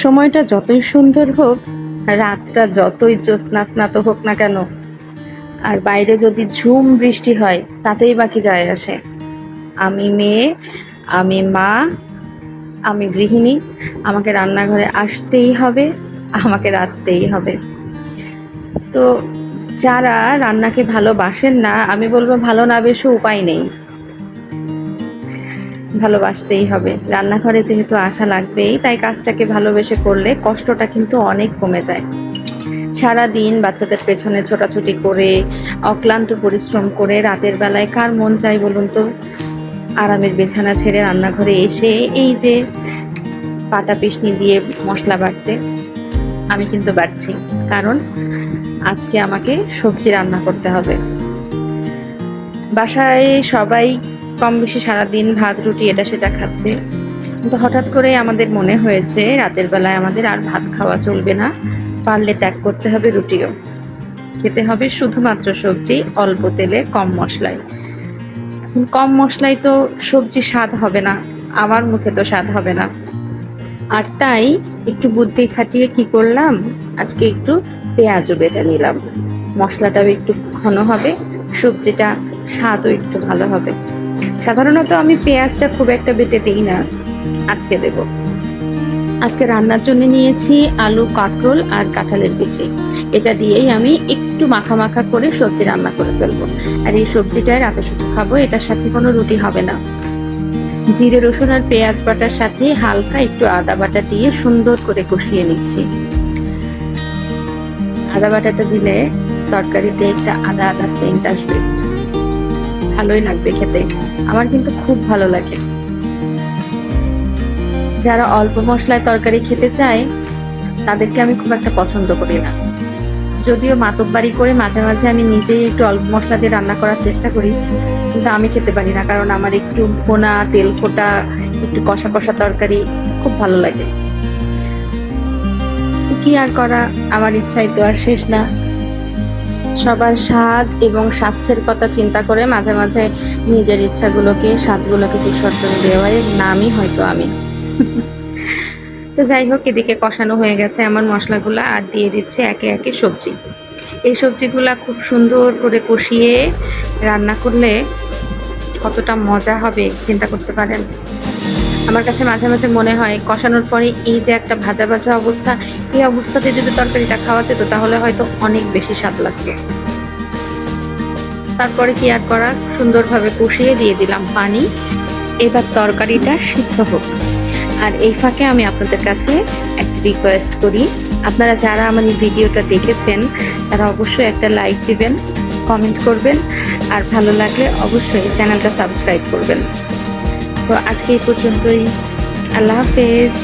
সময়টা যতই সুন্দর হোক, রাতটা যতই জ্যোৎস্নাস্নাত হোক না কেন, আর বাইরে যদি ঝুম বৃষ্টি হয় তাতেই বাকি যায় আসে। আমি মেয়ে, আমি মা, আমি গৃহিণী, আমাকে রান্নাঘরে আসতেই হবে, আমাকে রাঁধতেই হবে। তো যারা রান্নাকে ভালোবাসেন না, আমি বলবো ভালো না বেশি উপায় নেই, ভালোবাসতেই হবে। রান্নাঘরে যেহেতু আসা লাগবেই, তাই কাজটাকে ভালোবেসে করলে কষ্টটা কিন্তু অনেক কমে যায়। সারা দিন বাচ্চাদের পেছনে ছোটাছুটি করে, অক্লান্ত পরিশ্রম করে রাতের বেলায় কার মন চাই বলুন তো আরামের বিছানা ছেড়ে রান্নাঘরে এসে এই যে পাটা পিষনি দিয়ে মশলা বাটতে? আমি কিন্তু বাটছি, কারণ আজকে আমাকে সবজি রান্না করতে হবে। বাসায় সবাই কম বেশি সারাদিন ভাত রুটি এটা সেটা খাচ্ছে, কিন্তু হঠাৎ করে আমাদের মনে হয়েছে রাতের বেলায় আমাদের আর ভাত খাওয়া চলবে না, পারলে ত্যাগ করতে হবে রুটিও, খেতে হবে শুধুমাত্র সবজি, অল্প তেলে কম মশলায়। কম মশলায় তো সবজি স্বাদ হবে না, আমার মুখে তো স্বাদ হবে না। আর তাই একটু বুদ্ধি খাটিয়ে কি করলাম, আজকে একটু পেঁয়াজও বেটে নিলাম। মশলাটাও একটু ঘন হবে, সবজিটা স্বাদও একটু ভালো হবে। সাধারণত আমি পেঁয়াজটা খুব একটা বেটে দিই না, আজকে দেব। আজকে রান্নার জন্য নিয়েছি আলু, কাঁকরোল আর কাঁঠালের বিচি। এটা দিয়েই আমি একটু মাখা মাখা করে সবজি রান্না করে ফেলবো। আর এই সবজিটাই রাতে শুধু খাবো, এটার সাথে কোনো রুটি হবে না। জিরে রসুন আর পেঁয়াজ বাটার সাথে হালকা একটু আদা বাটা দিয়ে সুন্দর করে কষিয়ে নিচ্ছি। আদা বাটাটা দিলে তরকারিতে একটা আদা আদা সেন্ট আসবে, ভালোই লাগবে খেতে। আমার কিন্তু খুব ভালো লাগে। যারা অল্প মশলায় তরকারি খেতে চায় তাদেরকে আমি খুব একটা পছন্দ করি না। যদিও মাতব্বারি করে মাঝে মাঝে আমি নিজেই একটু অল্প মশলা দিয়ে রান্না করার চেষ্টা করি, কিন্তু আমি খেতে পারি না, কারণ আমার একটু ভোনা তেল ফোটা একটু কষা কষা তরকারি খুব ভালো লাগে। কি আর করা, আমার ইচ্ছাই তো আর শেষ না। সবার স্বাদ এবং স্বাস্থ্যের কথা চিন্তা করে মাঝে মাঝে নিজের ইচ্ছাগুলোকে, স্বাদগুলোকে বিসর্জন দেওয়ার নামই হয়তো আমি। তো যাই হোক, এদিকে কষানো হয়ে গেছে আমার মশলাগুলো, আর দিয়ে দিচ্ছে একে একে সবজি। এই সবজিগুলা খুব সুন্দর করে কষিয়ে রান্না করলে কতটা মজা হবে চিন্তা করতে পারেন। আমার কাছে মাঝে মাঝে মনে হয় কষানোর পরে এই যে একটা ভাজা ভাজা অবস্থা, এই অবস্থাতে যদি তরকারিটা খাওয়া যেত তাহলে হয়তো অনেক বেশি স্বাদ লাগতো। তারপরে কি আর করা, সুন্দরভাবে কষিয়ে দিয়ে দিলাম পানি। এবার তরকারিটা সিদ্ধ হোক। আর এই ফাঁকে আমি আপনাদের কাছে একটা রিকোয়েস্ট করি, আপনারা যারা আমার এই ভিডিওটা দেখেছেন তারা অবশ্যই একটা লাইক দিবেন, কমেন্ট করবেন, আর ভালো লাগলে অবশ্যই চ্যানেলটা সাবস্ক্রাইব করবেন। তো আজকে এই পর্যন্তই, আল্লাহ হাফেজ।